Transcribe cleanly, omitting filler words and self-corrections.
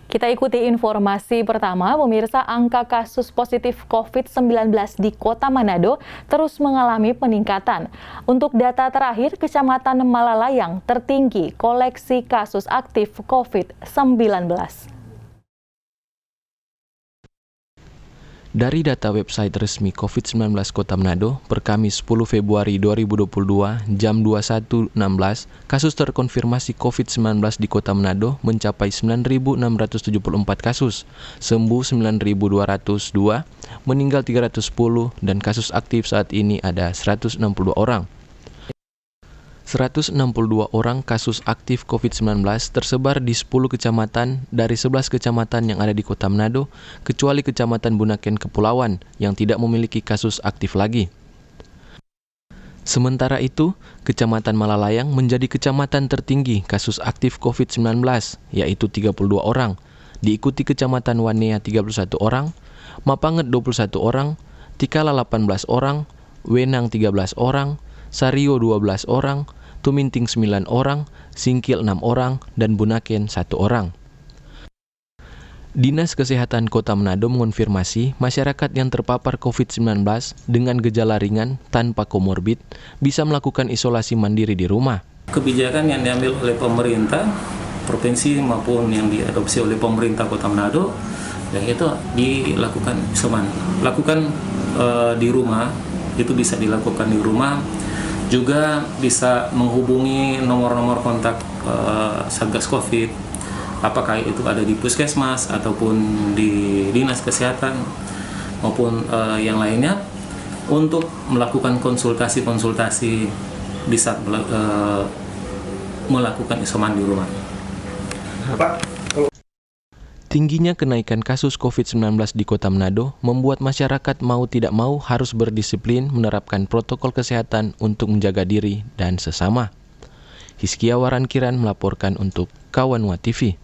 Kita ikuti informasi pertama, pemirsa. Angka kasus positif COVID-19 di Kota Manado terus mengalami peningkatan. Untuk data terakhir, Kecamatan Malalayang tertinggi koleksi kasus aktif COVID-19. Dari data website resmi COVID-19 Kota Manado, per Kamis 10 Februari 2022, jam 21.16, kasus terkonfirmasi COVID-19 di Kota Manado mencapai 9.674 kasus, sembuh 9.202, meninggal 310, dan kasus aktif saat ini ada 162 orang. 162 orang kasus aktif COVID-19 tersebar di 10 kecamatan dari 11 kecamatan yang ada di Kota Manado, kecuali Kecamatan Bunaken Kepulauan yang tidak memiliki kasus aktif lagi. Sementara itu, Kecamatan Malalayang menjadi kecamatan tertinggi kasus aktif COVID-19, yaitu 32 orang, diikuti Kecamatan Wanea 31 orang, Mapanget 21 orang, Tikala 18 orang, Wenang 13 orang, Sario 12 orang, Tuminting 9 orang, Singkil 6 orang, dan Bunaken 1 orang. Dinas Kesehatan Kota Manado mengonfirmasi masyarakat yang terpapar COVID-19 dengan gejala ringan tanpa komorbid bisa melakukan isolasi mandiri di rumah. Kebijakan yang diambil oleh pemerintah provinsi maupun yang diadopsi oleh pemerintah Kota Manado, yang itu dilakukan isoman. Lakukan di rumah, itu bisa dilakukan di rumah. Juga bisa menghubungi nomor-nomor kontak Satgas Covid, apakah itu ada di Puskesmas ataupun di Dinas Kesehatan maupun yang lainnya, untuk melakukan konsultasi-konsultasi di saat melakukan isoman di rumah. Tingginya kenaikan kasus COVID-19 di Kota Manado membuat masyarakat mau tidak mau harus berdisiplin menerapkan protokol kesehatan untuk menjaga diri dan sesama. Hizkia Warankiran melaporkan untuk Kawanwa TV.